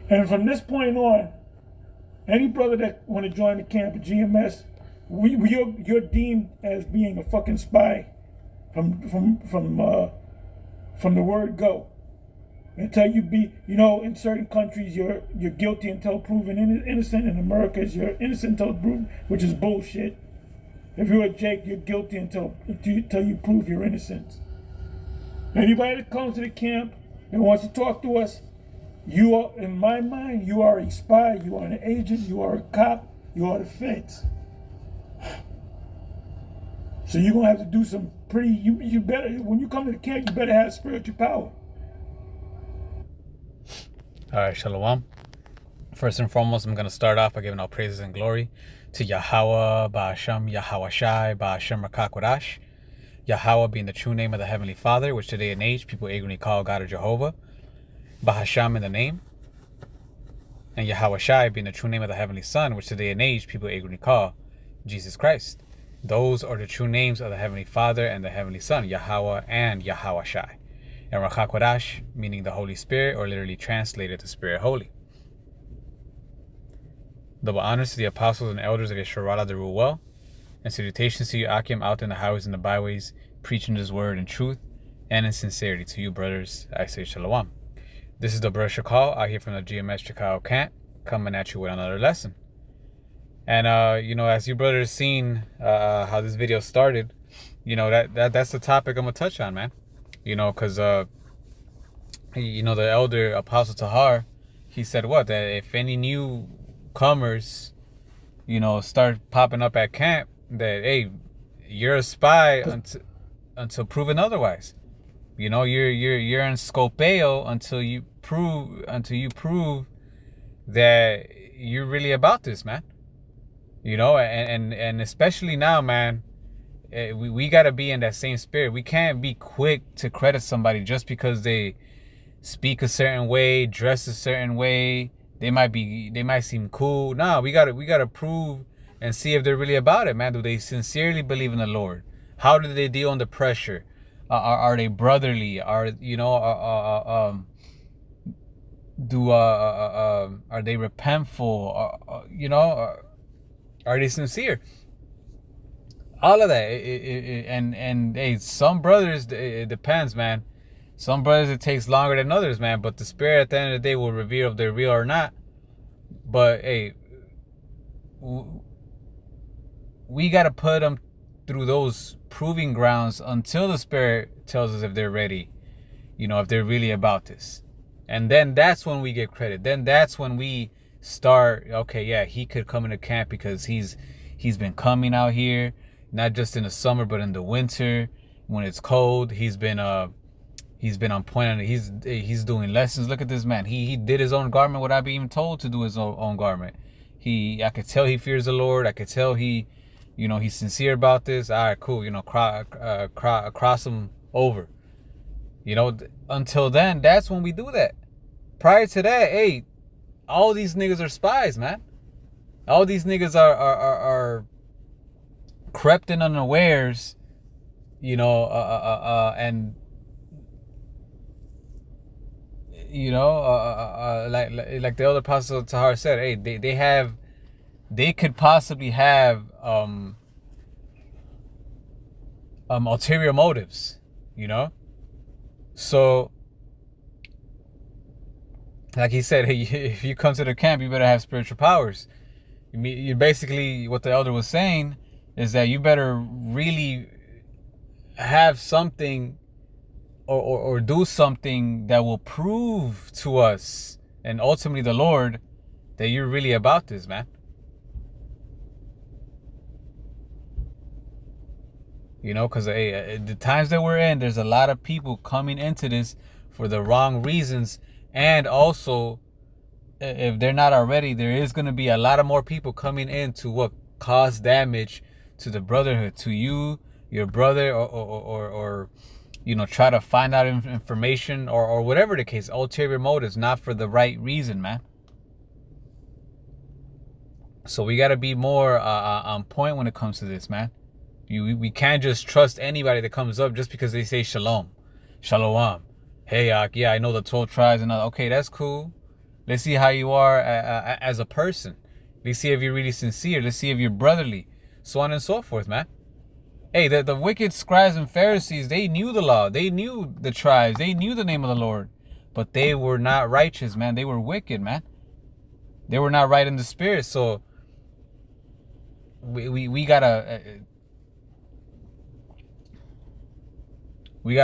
And from this point on, any brother that want to join the camp of GMS, you're deemed as being a fucking spy from the word go. Until you be, in certain countries you're guilty until proven innocent. In America, you're innocent until proven, which is bullshit. If you're a Jake, you're guilty until you prove your innocence. Anybody that comes to the camp that wants to talk to us, you are, in my mind, you are a spy, you are an agent, you are a cop, you are the feds. So you're gonna have to do some pretty. You better, when you come to the camp, you better have spiritual power. All right, Shalom. First and foremost, I'm going to start off by giving all praises and glory to Yahweh, Ba'ashem, Yahweh Shai, Ba'ashem Rakakwadash. Yahweh being the true name of the Heavenly Father, which today in age people ignorantly call God or Jehovah. Ba'ashem in the name. And Yahweh Shai being the true name of the Heavenly Son, which today in age people ignorantly call Jesus Christ. Those are the true names of the Heavenly Father and the Heavenly Son, Yahweh and Yahweh Shai. And Rakakwadash, meaning the Holy Spirit, or literally translated the Spirit Holy. Double honors to the apostles and elders of Yeshua that rule well, and salutations to you, Akim, out in the highways and the byways, preaching His word in truth and in sincerity. To you, brothers, I say Shalom. This is the Brother Shakal, out here from the GMS Chicago camp, coming at you with another lesson. And as you brothers seen how this video started, that's the topic I'm gonna touch on, man. Because the elder Apostle Tahar, he said that if any newcomers, start popping up at camp, that hey, you're a spy until proven otherwise. You're in Scopeo until you prove that you're really about this, man. And especially now, man. We got to be in that same spirit. We can't be quick to credit somebody just because they speak a certain way, dress a certain way. They might seem cool. Nah, we gotta prove and see if they're really about it, man. Do they sincerely believe in the Lord? How do they deal under pressure? Are they brotherly? Are they repentful? Are they sincere? All of that, and hey, some brothers, it depends, man. Some brothers it takes longer than others, man. But the Spirit at the end of the day will reveal if they're real or not. But hey, we gotta put them through those proving grounds until the Spirit tells us if they're ready, if they're really about this. And then that's when we get credit. Then that's when we start. Okay, yeah, he could come into camp because he's been coming out here. Not just in the summer, but in the winter when it's cold. He's been on point, and he's doing lessons. Look at this man. He did his own garment without being even told to do his own garment. I could tell he fears the Lord. I could tell he's sincere about this. All right, cool. Cross him over. Until then, that's when we do that. Prior to that, hey, all these niggas are spies, man. All these niggas are crept in unawares, and like the elder Apostle Tahar said, hey, they could possibly have ulterior motives, So, like he said, hey, if you come to the camp, you better have spiritual powers. You basically, what the elder was saying is that you better really have something or do something that will prove to us and ultimately the Lord that you're really about this, man. Because the times that we're in, there's a lot of people coming into this for the wrong reasons. And also, if they're not already, there is going to be a lot of more people coming in to cause damage to the brotherhood, to you, your brother, or try to find out information or whatever the case, ulterior motives, not for the right reason, man. So we got to be more on point when it comes to this, man. We can't just trust anybody that comes up just because they say shalom, shalom. Hey, yeah, I know the 12 tribes and all. Okay, that's cool. Let's see how you are as a person. Let's see if you're really sincere. Let's see if you're brotherly. So on and so forth, man. Hey, the wicked scribes and Pharisees, they knew the law. They knew the tribes. They knew the name of the Lord. But they were not righteous, man. They were wicked, man. They were not right in the spirit. So we gotta we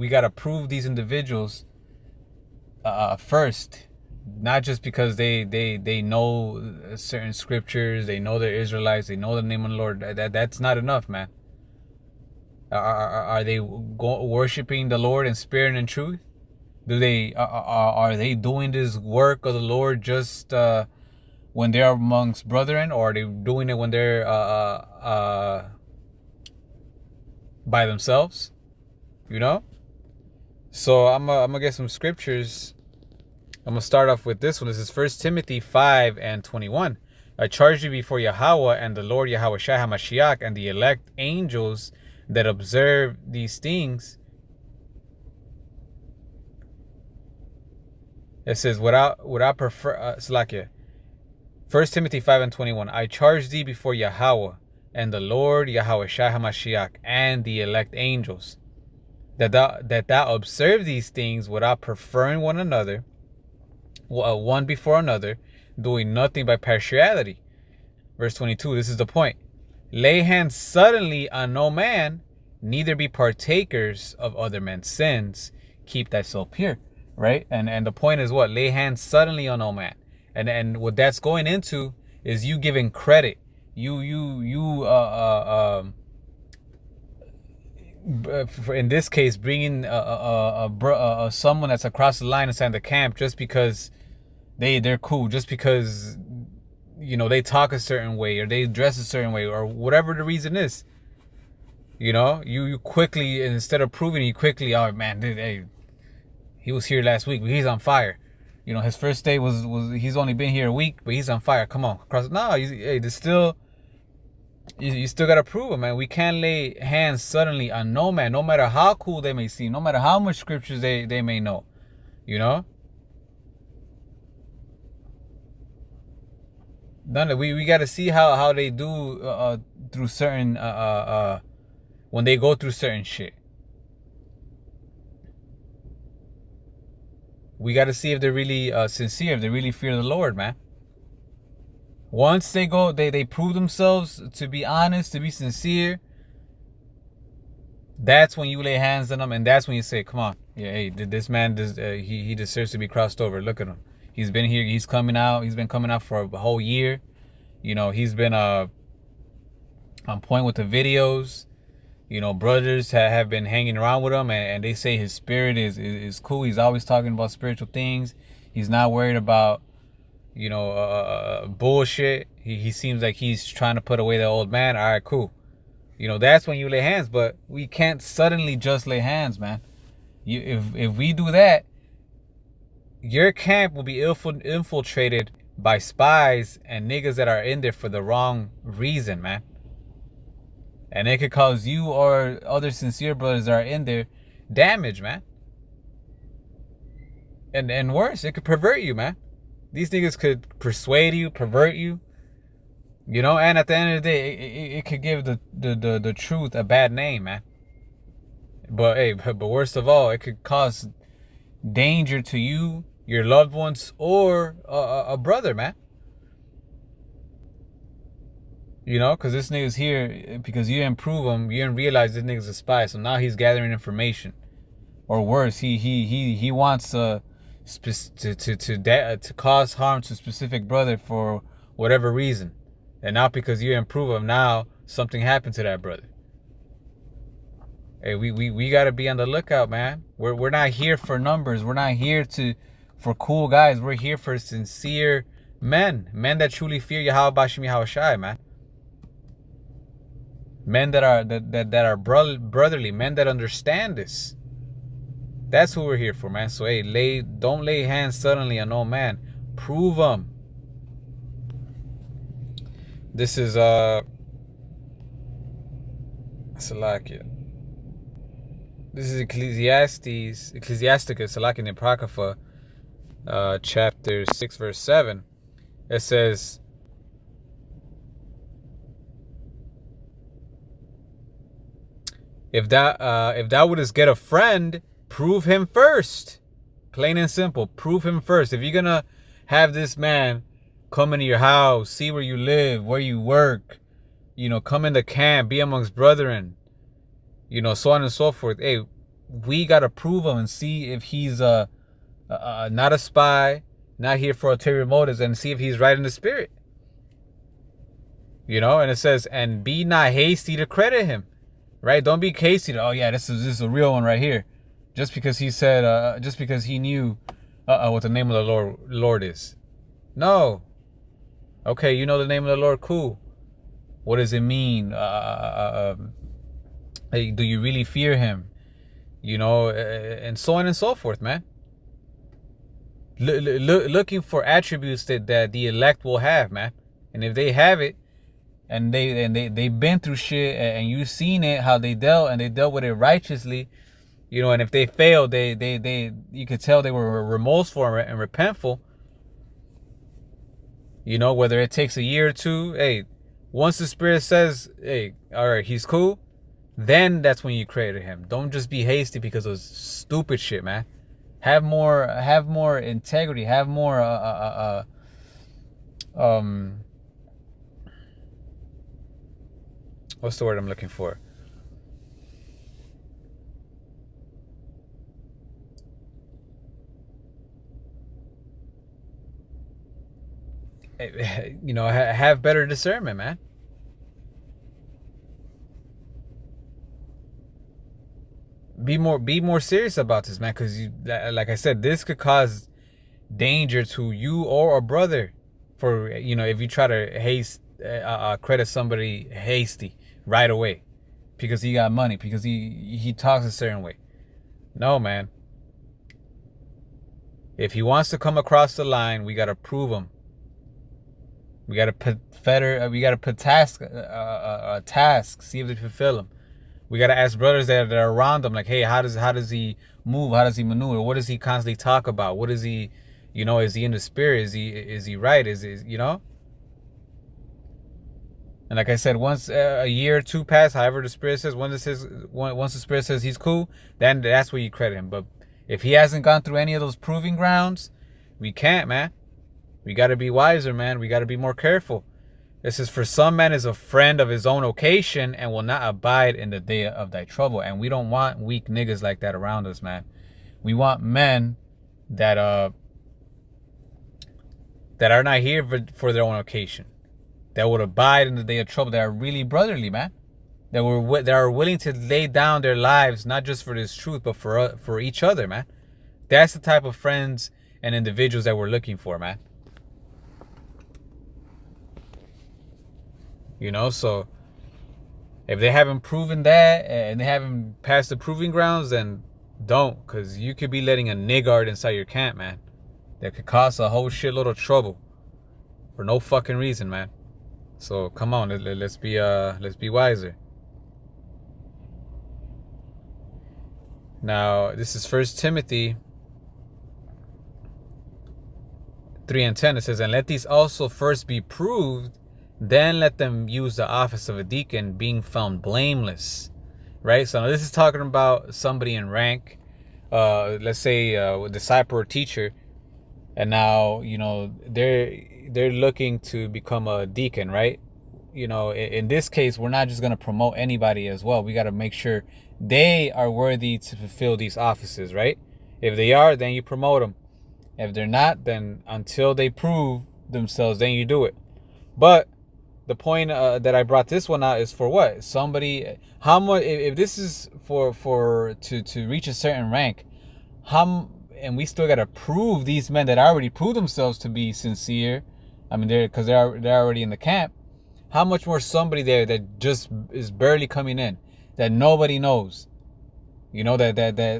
gotta prove these individuals first, not just because they know certain scriptures, they know they're Israelites, they know the name of the Lord. That's not enough, man. Are they worshiping the Lord in spirit and in truth? Do they are they doing this work of the Lord just when they're amongst brethren, or are they doing it when they're by themselves? You know. So I'm gonna get some scriptures. I'm gonna start off with this one. This is 1 Timothy 5:21. I charge you before Yahweh and the Lord Yahweh Shai HaMashiach and the elect angels that observe these things. It says without prefer Salakia. 1 Timothy 5:21. I charge thee before Yahweh and the Lord Yahweh Shai HaMashiach and the elect angels that thou observe these things without preferring one another, one before another, doing nothing by partiality. Verse 22, this is the point. Lay hands suddenly on no man, neither be partakers of other men's sins. Keep thyself pure. Right? And the point is what? Lay hands suddenly on no man. And what that's going into is you giving credit. In this case, bringing someone that's across the line inside the camp just because they're cool, just because they talk a certain way or they dress a certain way or whatever the reason is. You quickly, instead of proving, you quickly, oh man, dude, hey, he was here last week, but he's on fire. His first day was he's only been here a week, but he's on fire. Come on, there's still. You still gotta prove it, man. We can't lay hands suddenly on no man, no matter how cool they may seem, no matter how much scriptures they may know. We gotta see how they do through certain when they go through certain shit. We gotta see if they're really sincere, if they really fear the Lord, man. Once they prove themselves to be honest, to be sincere, that's when you lay hands on them, and that's when you say, come on, yeah, hey, this man he deserves to be crossed over. Look at him. He's been here, he's been coming out for a whole year. He's been on point with the videos. Brothers have been hanging around with him, and they say his spirit is cool. He's always talking about spiritual things. He's not worried about bullshit. He seems like he's trying to put away the old man. All right, cool. That's when you lay hands, but we can't suddenly just lay hands, man. If we do that, your camp will be infiltrated by spies and niggas that are in there for the wrong reason, man. And it could cause you or other sincere brothers that are in there damage, man. And worse, it could pervert you, man. These niggas could persuade you, pervert you, and at the end of the day, it could give the truth a bad name, man. But worst of all, it could cause danger to you, your loved ones, or a brother, man. Because this nigga's here because you didn't prove him, you didn't realize this nigga's a spy, so now he's gathering information, or worse, he wants to cause harm to a specific brother for whatever reason, and not because you improve him. Now something happened to that brother. Hey, we gotta be on the lookout, man. We're not here for numbers. We're not here for cool guys. We're here for sincere men that truly fear Yahweh Bashim Yahweh Shai, man. Men that are brotherly, men that understand this. That's who we're here for, man. So hey, don't lay hands suddenly on no man. Prove them. This is Salakia. This is Ecclesiasticus, Salakia Apocrypha, chapter 6, verse 7. It says, if thou wouldest get a friend, prove him first. Plain and simple. Prove him first. If you're gonna have this man come into your house, see where you live, where you work, come into camp, be amongst brethren, so on and so forth. Hey, we gotta prove him and see if he's not a spy, not here for ulterior motives, and see if he's right in the spirit. And it says, and be not hasty to credit him. Right? Don't be hasty to, oh yeah, this is a real one right here. Just because he said, just because he knew what the name of the Lord is. No. Okay, you know the name of the Lord, cool. What does it mean? Do you really fear him? And so on and so forth, man. Looking for attributes that the elect will have, man. And if they have it, and they've been through shit, and you've seen it, how they dealt with it righteously, and if they failed, they you could tell they were remorseful and repentful. Whether it takes a year or two, hey, once the Spirit says, hey, all right, he's cool, then that's when you credit him. Don't just be hasty because of stupid shit, man. Have more integrity. Have more what's the word I'm looking for? Have better discernment, man. Be more serious about this, man, because like I said, this could cause danger to you or a brother. For if you try to credit somebody hasty right away because he got money, because he talks a certain way. No, man. If he wants to come across the line, we gotta prove him. We gotta put task, see if they fulfill him. We gotta ask brothers that are around him, like, hey, how does he move? How does he maneuver? What does he constantly talk about? What is he, is he in the spirit? Is he right? Is And like I said, once a year or two pass, however the Spirit says, once the Spirit says he's cool, then that's where you credit him. But if he hasn't gone through any of those proving grounds, we can't, man. We got to be wiser, man. We got to be more careful. It says, for some man is a friend of his own occasion and will not abide in the day of thy trouble. And we don't want weak niggas like that around us, man. We want men that are not here for their own occasion, that would abide in the day of trouble, that are really brotherly, man. That are willing to lay down their lives, not just for this truth, but for each other, man. That's the type of friends and individuals that we're looking for, man. So if they haven't proven that and they haven't passed the proving grounds, then don't, because you could be letting a niggard inside your camp, man, that could cause a whole shitload of trouble for no fucking reason, man. So come on, let's be wiser. Now this is 1 Timothy 3:10. It says, and let these also first be proved, then let them use the office of a deacon, being found blameless. Right? So now this is talking about somebody in rank, let's say a disciple or teacher, and now they're looking to become a deacon, right? In this case, we're not just going to promote anybody as well. We got to make sure they are worthy to fulfill these offices, right? If they are, then you promote them. If they're not, then until they prove themselves, then you do it. But the point that I brought this one out is for what? How much, if this is to reach a certain rank, and we still got to prove these men that already proved themselves to be sincere. I mean, they're already in the camp. How much more somebody there that just is barely coming in, that nobody knows, that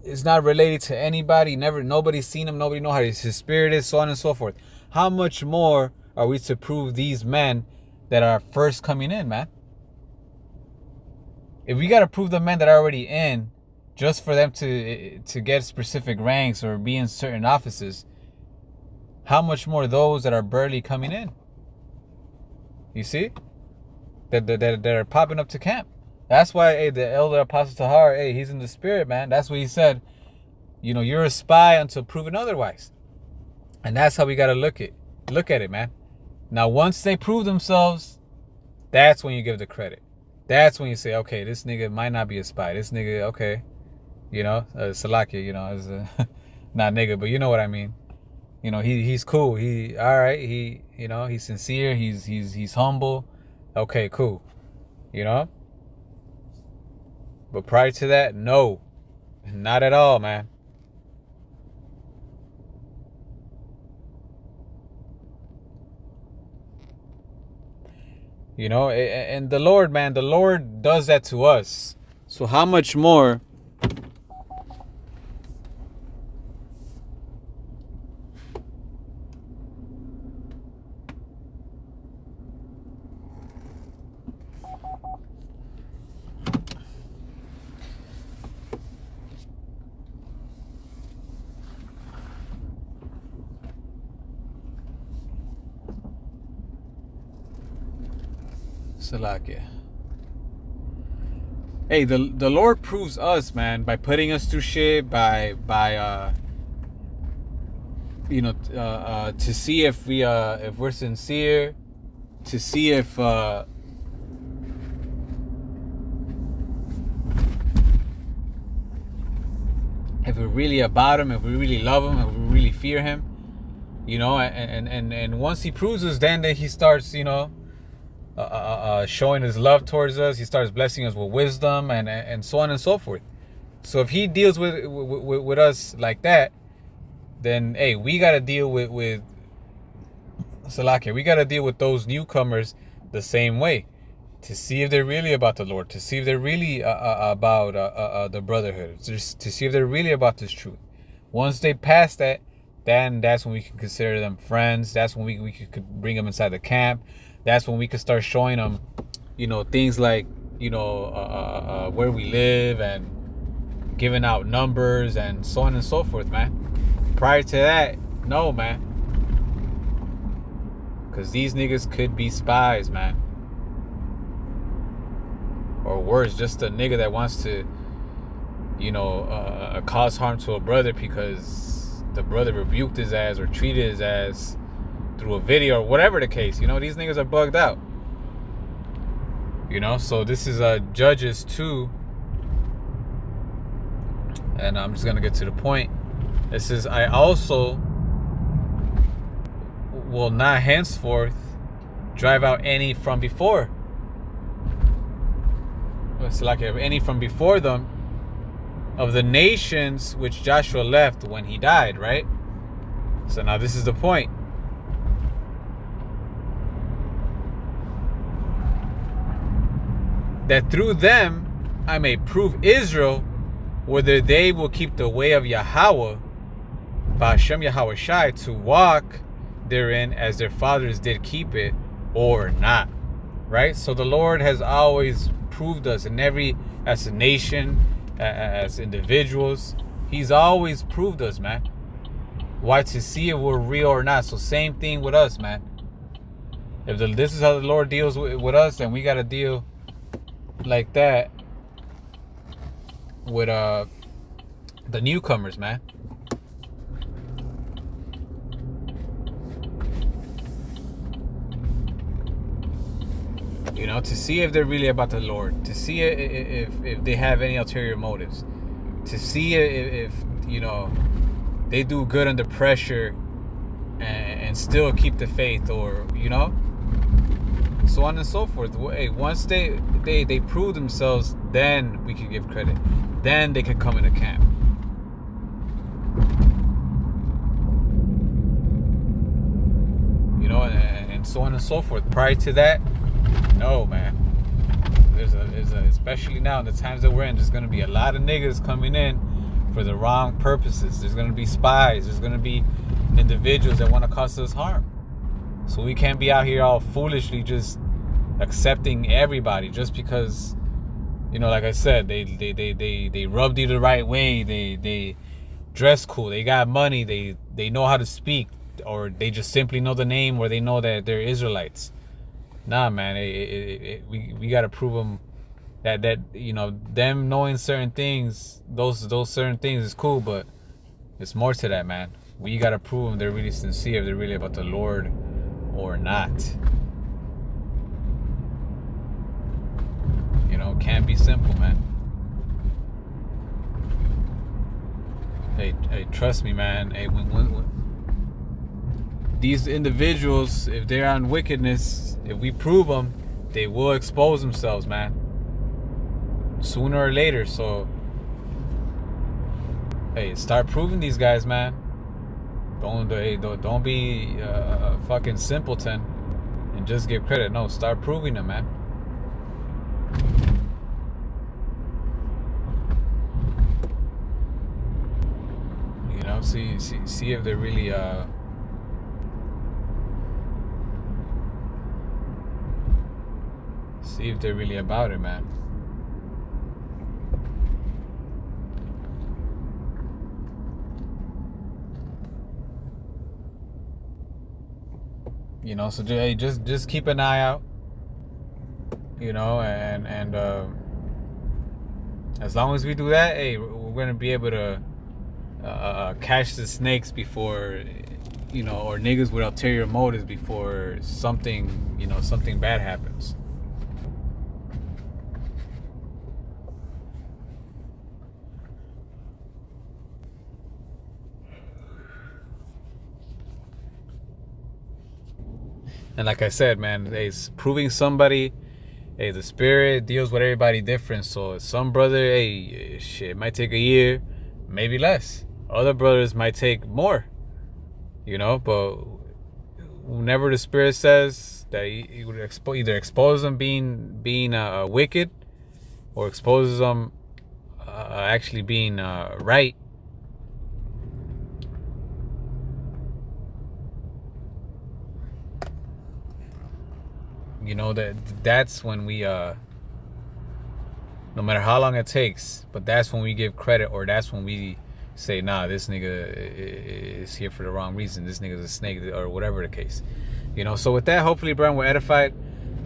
is not related to anybody. Nobody's seen him. Nobody knows how his spirit is, so on and so forth. How much more are we to prove these men that are first coming in, man? If we got to prove the men that are already in, just for them to get specific ranks or be in certain offices, how much more those that are barely coming in? You see? That are popping up to camp. That's why, hey, the elder apostle Tahar, hey, he's in the spirit, man. That's what he said. You know, you're a spy until proven otherwise. And that's how we gotta look at it, man. Now, once they prove themselves, that's when you give the credit. That's when you say, okay, this nigga might not be a spy. This nigga, okay, you know, Salakia, you know, is not nigga, but you know what I mean. You know, he's cool. He all right. He, you know, he's sincere. He's humble. Okay, cool. You know. But prior to that, no, not at all, man. You know, and the Lord, man, the Lord does that to us. So how much more? Salakia. Hey, the Lord proves us, man, by putting us through shit, by you know, to see if we're sincere, to see if we're really about him, if we really love him, if we really fear him, you know, and once he proves us, then he starts, you know, showing his love towards us. He starts blessing us with wisdom and so on and so forth. So if he deals with us like that, then hey, we gotta deal with Salakia. We gotta deal with those newcomers the same way, to see if they're really about the Lord, to see if they're really about the brotherhood, to see if they're really about this truth. Once they pass that, then that's when we can consider them friends. That's when we could bring them inside the camp. That's when we could start showing them, you know, things like, you know, where we live and giving out numbers and so on and so forth, man. Prior to that, no, man. Because these niggas could be spies, man. Or worse, just a nigga that wants to, you know, cause harm to a brother because the brother rebuked his ass or treated his ass through a video or whatever the case. You know, these niggas are bugged out. You know, so this is Judges 2. And I'm just going to get to the point. It says, I also will not henceforth drive out any from before. It's like any from before them of the nations which Joshua left when he died, right? So now this is the point. That through them I may prove Israel whether they will keep the way of Yahweh, Ba'ashem Yahweh Shai, to walk therein as their fathers did keep it, or not. Right? So the Lord has always proved us in as a nation, as individuals. He's always proved us, man. Why? To see if we're real or not. So same thing with us, man. If this is how the Lord deals with us, then we got to deal like that with the newcomers, man. You know, to see if they're really about the Lord, to see if they have any ulterior motives, to see if you know, they do good under pressure and still keep the faith, or you know, so on and so forth. Hey, once they prove themselves, then we can give credit. Then they can come into camp. You know, and so on and so forth. Prior to that, no, man. There's a especially now in the times that we're in, there's gonna be a lot of niggas coming in for the wrong purposes. There's gonna be spies. There's gonna be individuals that want to cause us harm. So we can't be out here all foolishly just accepting everybody just because, You know, like I said, they rubbed you the right way. They dress cool. They got money. They know how to speak, or they just simply know the name, or they know that they're Israelites. Nah, man, we gotta prove them that you know, them knowing certain things, those certain things is cool, but it's more to that, man. We gotta prove them they're really sincere, if they're really about the Lord or not. You know, can't be simple, man. Hey, trust me, man. Hey, when these individuals, if they're on wickedness, if we prove them, they will expose themselves, man, sooner or later. So, hey, start proving these guys, man. Don't be a fucking simpleton and just give credit. No, start proving them, man. You know, see if they're really see if they're really about it, man. You know, so just keep an eye out. You know, and as long as we do that, hey, we're gonna be able to catch the snakes before, you know, or niggas with ulterior motives before something, you know, something bad happens. And like I said, man, it's proving somebody. Hey, the spirit deals with everybody different. So some brother, hey, shit, it might take a year, maybe less. Other brothers might take more. You know, but whenever the spirit says that he would either expose them being wicked, or exposes them actually being right. You know, that's when we no matter how long it takes, but that's when we give credit, or that's when we say, nah, this nigga is here for the wrong reason. This nigga's a snake, or whatever the case. You know, so with that, hopefully, Brian, we're edified.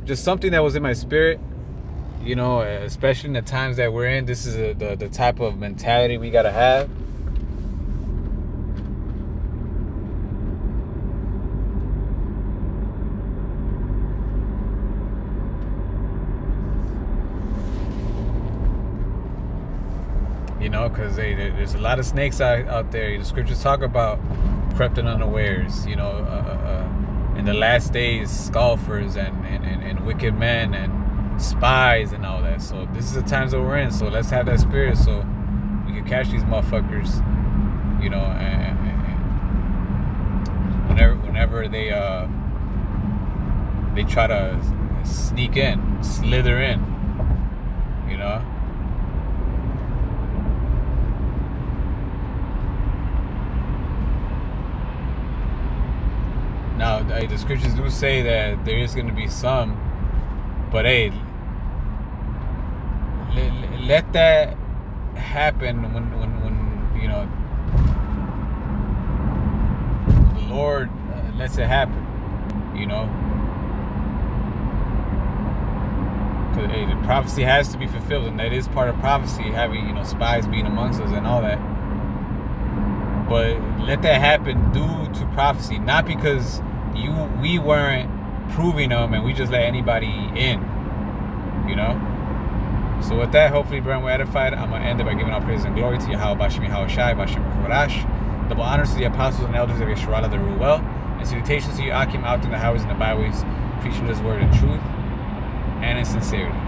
Just something that was in my spirit, you know, especially in the times that we're in. This is the type of mentality we gotta have. You know, because there's a lot of snakes out there. The scriptures talk about crept in unawares, you know, in the last days, scoffers and wicked men and spies and all that. So this is the times that we're in. So let's have that spirit so we can catch these motherfuckers, you know, and whenever they try to sneak in, slither in, you know. Now, the scriptures do say that there is going to be some, but hey, let that happen when you know, the Lord lets it happen, you know. Because hey, the prophecy has to be fulfilled, and that is part of prophecy, having, you know, spies being amongst us and all that. But let that happen due to prophecy, not because we weren't proving them and we just let anybody in, you know. So with that, hopefully, brethren, we're edified. I'm going to end it by giving all praise and glory to Yahweh Bashim Yahushai Bashim Korash. Double honors to the apostles and elders of Yeshua that rule well, and salutations to you Akim out in the highways and the byways, preaching this word in truth and in sincerity.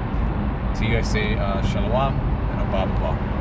To you I say shalom and abba.